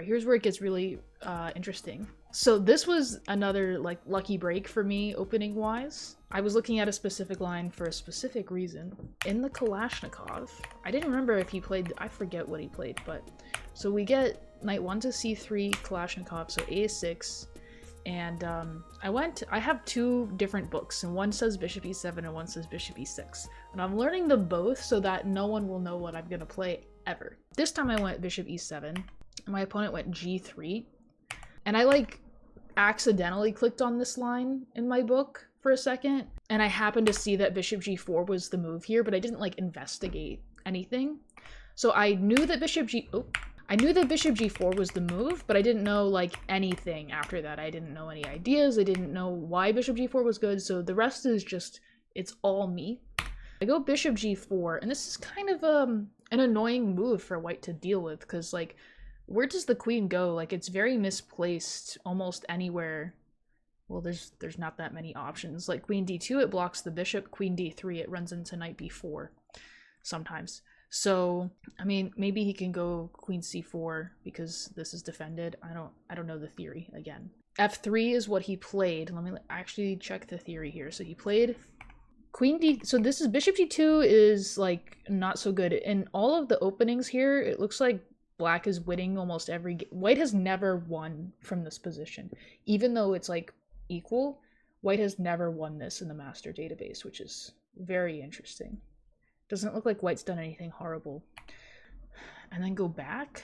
right, here's where it gets really interesting. So this was another like lucky break for me opening wise. I was looking at a specific line for a specific reason. In the Kalashnikov, I didn't remember if he played, I forget what he played, but so we get knight 1 to c3 Kalashnikov, so a6, and I have two different books, and one says bishop e7 and one says bishop e6, and I'm learning them both so that no one will know what I'm gonna play ever. This time I went bishop e7, and my opponent went g3, and I like accidentally clicked on this line in my book for a second, and I happened to see that bishop g4 was the move here, but I didn't like investigate anything. So I knew that bishop g4 was the move, but I didn't know like anything after that. I didn't know any ideas. I didn't know why bishop g4 was good. So the rest is just, it's all me. I go bishop g4, and this is kind of an annoying move for white to deal with, because like, where does the queen go? Like, it's very misplaced almost anywhere. Well, there's not that many options. Like queen d2, it blocks the bishop. Queen d3, it runs into knight b4 sometimes. So, I mean, maybe he can go queen c4 because this is defended. I don't know the theory again. f3 is what he played. Let me actually check the theory here. So he played queen d, so this is bishop g2 is like not so good. In all of the openings here, it looks like black is winning almost every game. White has never won from this position. Even though it's like equal, white has never won this in the master database, which is very interesting. Doesn't look like white's done anything horrible. And then go back,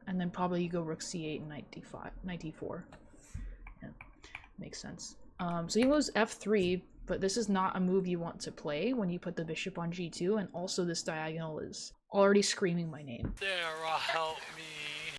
and then probably you go rook c8 and knight d5, knight d4. Yeah, makes sense. So he goes f3, but this is not a move you want to play when you put the bishop on g2, and also this diagonal is already screaming my name. Sarah, help me.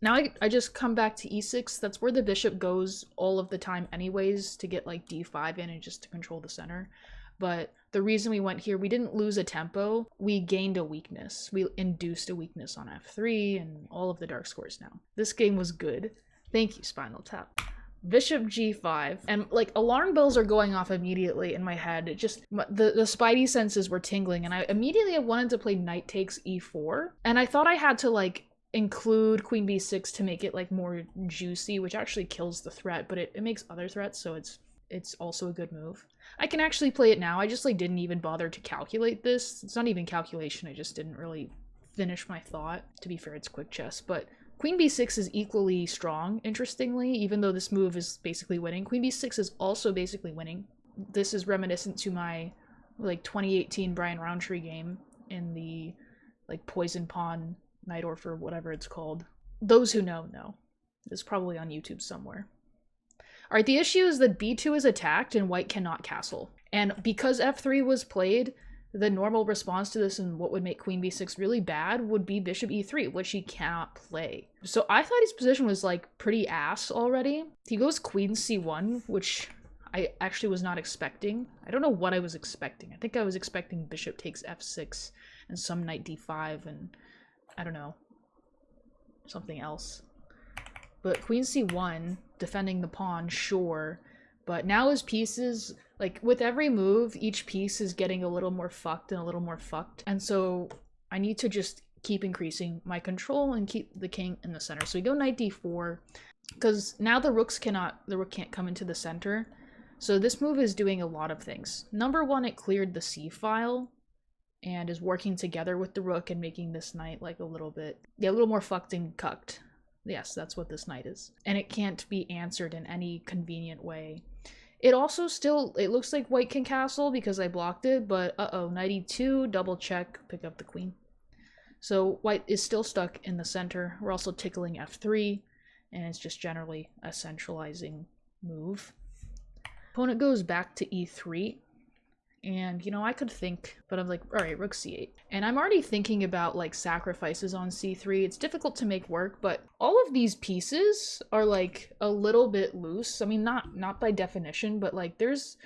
Now I just come back to e6. That's where the bishop goes all of the time anyways, to get like d5 in and just to control the center. But the reason we went here, we didn't lose a tempo, we gained a weakness. We induced a weakness on f3 and all of the dark scores now. This game was good. Thank you, Spinal Tap. Bishop g5, and like alarm bells are going off immediately in my head. It just, the spidey senses were tingling, and I immediately wanted to play knight takes e4, and I thought I had to like include queen b6 to make it like more juicy, which actually kills the threat, but it makes other threats, so it's also a good move. I can actually play it now. I just like didn't even bother to calculate this. It's not even calculation, I just didn't really finish my thought. To be fair, it's quick chess, but queen b6 is equally strong, interestingly, even though this move is basically winning. Queen b6 is also basically winning. This is reminiscent to my like 2018 Brian Roundtree game in the like poison pawn knight orpher, whatever it's called. Those who know. It's probably on YouTube somewhere. All right, the issue is that b2 is attacked and white cannot castle. And because f3 was played, the normal response to this and what would make queen b6 really bad would be bishop e3, which he cannot play. So I thought his position was like pretty ass already. He goes queen c1, which I actually was not expecting. I don't know what I was expecting. I think I was expecting bishop takes f6 and some knight d5 and I don't know, something else. But queen c1, defending the pawn, sure. But now his pieces, like with every move, each piece is getting a little more fucked and a little more fucked. And so I need to just keep increasing my control and keep the king in the center. So we go knight d4, because now the rook can't come into the center. So this move is doing a lot of things. Number one, it cleared the c file and is working together with the rook and making this knight like a little more fucked and cucked. Yes, that's what this knight is. And it can't be answered in any convenient way. It also still, it looks like white can castle because I blocked it, but uh-oh, knight e2, double check, pick up the queen. So white is still stuck in the center. We're also tickling f3, and it's just generally a centralizing move. Opponent goes back to e3. And, you know, I could think, but I'm like, all right, rook c8. And I'm already thinking about, like, sacrifices on c3. It's difficult to make work, but all of these pieces are, like, a little bit loose. I mean, not by definition, but, like, there's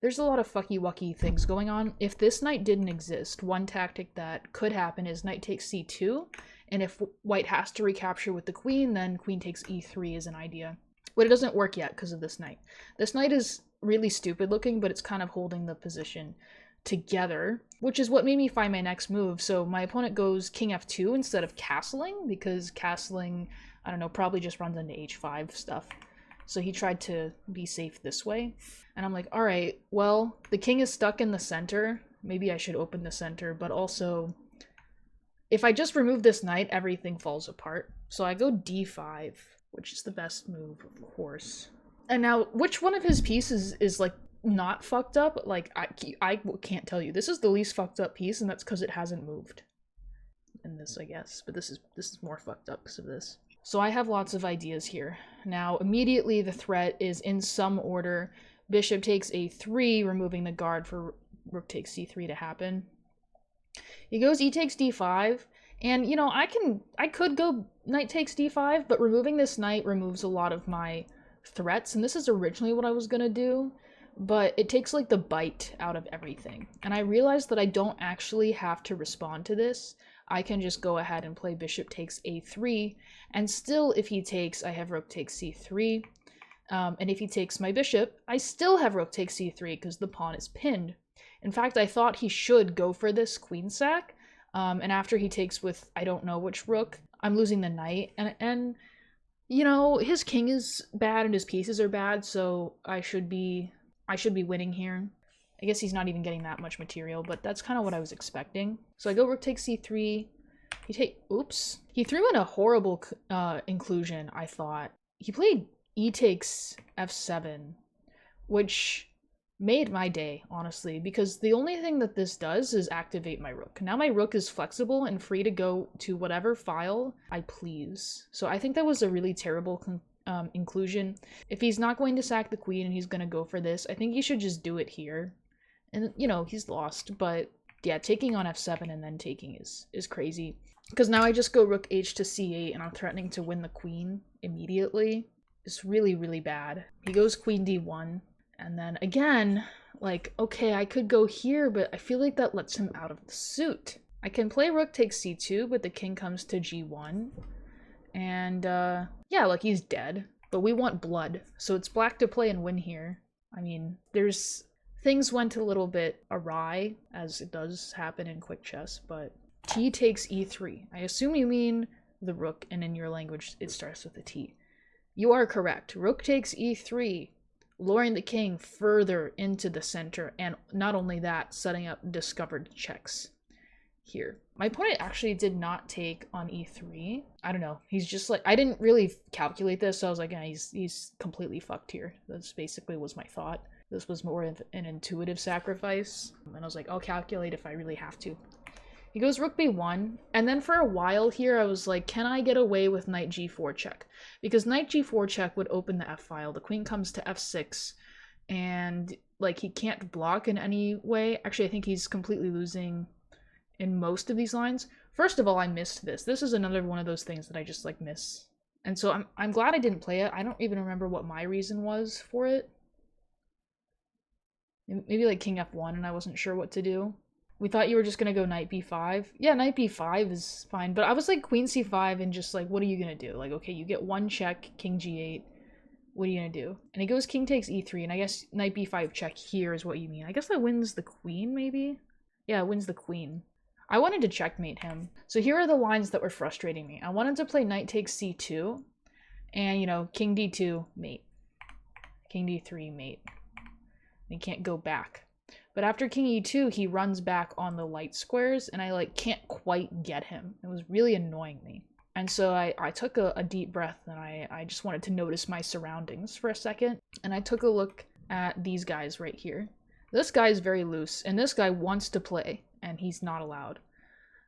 a lot of fucky-wucky things going on. If this knight didn't exist, one tactic that could happen is knight takes c2, and if white has to recapture with the queen, then queen takes e3 is an idea. But it doesn't work yet because of this knight. This knight is really stupid looking, but it's kind of holding the position. together, which is what made me find my next move. So my opponent goes king f2 instead of castling, because castling, I don't know, probably just runs into h5 stuff. So he tried to be safe this way. And I'm like, all right, well, the king is stuck in the center. Maybe I should open the center, but also if I just remove this knight, everything falls apart. So I go d5, which is the best move, of course. And now, which one of his pieces is like not fucked up? Like, I can't tell you. This is the least fucked up piece, and that's because it hasn't moved. In this, I guess. But this is more fucked up because of this. So I have lots of ideas here. Now, immediately the threat is in some order. Bishop takes a3, removing the guard for rook takes c3 to happen. He goes e takes d5, and you know, I could go knight takes d5, but removing this knight removes a lot of my threats, and this is originally what I was gonna do, but it takes like the bite out of everything. And I realized that I don't actually have to respond to this. I can just go ahead and play bishop takes a3, and still if he takes, I have rook takes c3, and if he takes my bishop, I still have rook takes c3 because the pawn is pinned. In fact, I thought he should go for this queen sack, and after he takes with I don't know which rook, I'm losing the knight, and you know, his king is bad and his pieces are bad, so I should be winning here. I guess he's not even getting that much material, but that's kind of what I was expecting. So I go rook takes c3. Oops. He threw in a horrible inclusion, I thought. He played e takes f7, which made my day, honestly, because the only thing that this does is activate my rook. Now my rook is flexible and free to go to whatever file I please. So I think that was a really terrible inclusion. If he's not going to sack the queen and he's going to go for this, I think he should just do it here. And, you know, he's lost, but yeah, taking on f7 and then taking is crazy. Because now I just go rook h to c8 and I'm threatening to win the queen immediately. It's really, really bad. He goes queen d1. And then again, like, okay, I could go here, but I feel like that lets him out of the suit. I can play rook takes c2, but the king comes to g1. And yeah, like he's dead. But we want blood, so it's black to play and win here. I mean, things went a little bit awry, as it does happen in quick chess, but t takes e3. I assume you mean the rook, and in your language it starts with a t. You are correct. Rook takes e3. Luring the king further into the center, and not only that, setting up discovered checks here. My opponent actually did not take on e3. I don't know. He's just like, I didn't really calculate this, so I was like, yeah, he's completely fucked here. That's basically was my thought. This was more of an intuitive sacrifice, and I was like, I'll calculate if I really have to. He goes rook b1, and then for a while here I was like, can I get away with knight g4 check? Because knight g4 check would open the f file, the queen comes to f6, and like he can't block in any way. Actually, I think he's completely losing in most of these lines. First of all, I missed this. This is another one of those things that I just like miss. And so I'm glad I didn't play it. I don't even remember what my reason was for it. Maybe like king f1 and I wasn't sure what to do. We thought you were just gonna go knight b5. Yeah, knight b5 is fine, but I was like queen c5 and just like, what are you gonna do? Like, okay, you get one check, king g8. What are you gonna do? And he goes king takes e3, and I guess knight b5 check here is what you mean. I guess that wins the queen, maybe? Yeah, it wins the queen. I wanted to checkmate him. So here are the lines that were frustrating me. I wanted to play knight takes c2, and, you know, king d2, mate. King d3, mate. And he can't go back. But after king e2, he runs back on the light squares, and I like can't quite get him. It was really annoying me. And so I took a deep breath, and I just wanted to notice my surroundings for a second. And I took a look at these guys right here. This guy is very loose, and this guy wants to play, and he's not allowed.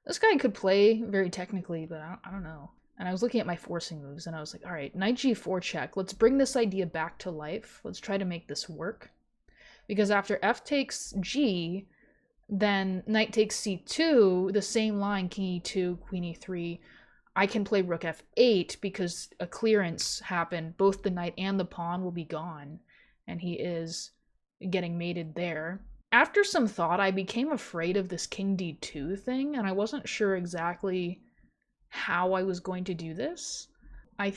This guy could play very technically, but I don't know. And I was looking at my forcing moves, and I was like, all right, knight g4 check. Let's bring this idea back to life. Let's try to make this work. Because after f takes g, then knight takes c2, the same line, king e2, queen e3, I can play rook f8 because a clearance happened. Both the knight and the pawn will be gone, and he is getting mated there. After some thought, I became afraid of this king d2 thing, and I wasn't sure exactly how I was going to do this. I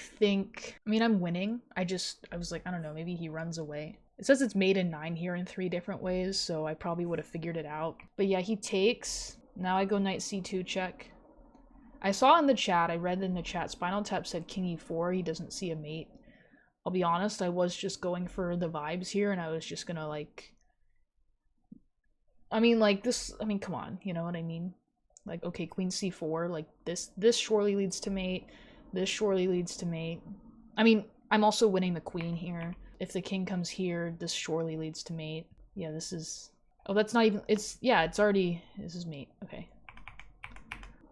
mean, I'm winning. I was like, I don't know, maybe he runs away. It says it's made in 9 here in 3 different ways, so I probably would have figured it out. But yeah, he takes. Now I go knight c2 check. I saw in the chat, I read in the chat, Spinal Tap said king e4, he doesn't see a mate. I'll be honest, I was just going for the vibes here, and I was just gonna, like... I mean, like, this... I mean, come on, you know what I mean? Like, okay, queen c4, like, this surely leads to mate. This surely leads to mate. I mean, I'm also winning the queen here. If the king comes here, this surely leads to mate. Yeah, this is... Oh, that's not even... It's... Yeah, it's already... This is mate. Okay.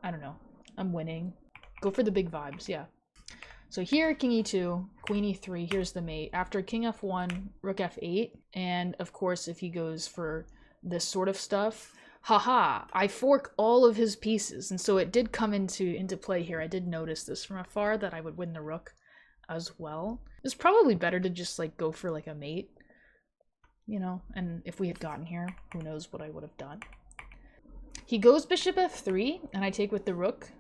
I don't know. I'm winning. Go for the big vibes, yeah. So here, king e2, queen e3, here's the mate. After king f1, rook f8, and of course if he goes for this sort of stuff, haha, I fork all of his pieces. And so it did come into play here. I did notice this from afar, that I would win the rook as well. It's probably better to just like go for like a mate, you know, and if we had gotten here, who knows what I would have done. He goes bishop f3, and I take with the rook.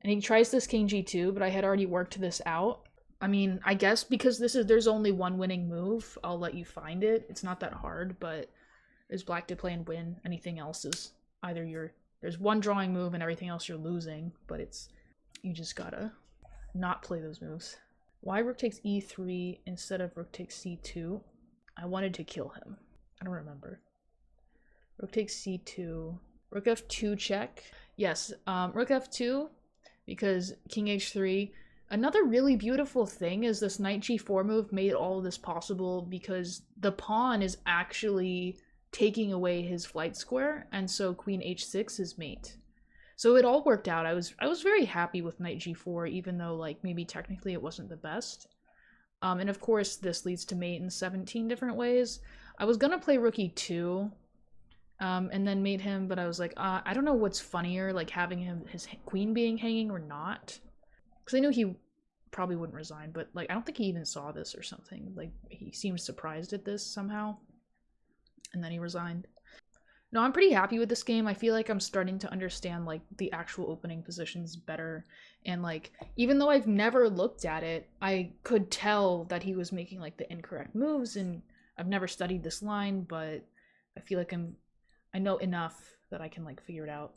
And he tries this king g2, but I had already worked this out. I mean, I guess because there's only one winning move, I'll let you find it. It's not that hard, but there's black to play and win. Anything else is either there's one drawing move and everything else you're losing, but you just gotta not play those moves. Why rook takes e3 instead of rook takes c2? I wanted to kill him. I don't remember. Rook takes c2. Rook f2 check. Yes, rook f2. Because king h3, another really beautiful thing is this knight g4 move made all of this possible because the pawn is actually taking away his flight square, and so queen h6 is mate. So it all worked out. I was very happy with knight g4, even though like maybe technically it wasn't the best. And of course this leads to mate in 17 different ways. I was gonna play rook e2. And then mate him, but I was like, I don't know what's funnier, like having his queen being hanging or not. Because I knew he probably wouldn't resign, but like I don't think he even saw this or something. Like he seemed surprised at this somehow. And then he resigned. No, I'm pretty happy with this game. I feel like I'm starting to understand like the actual opening positions better. And like, even though I've never looked at it, I could tell that he was making like the incorrect moves, and I've never studied this line, but I feel like I know enough that I can like figure it out.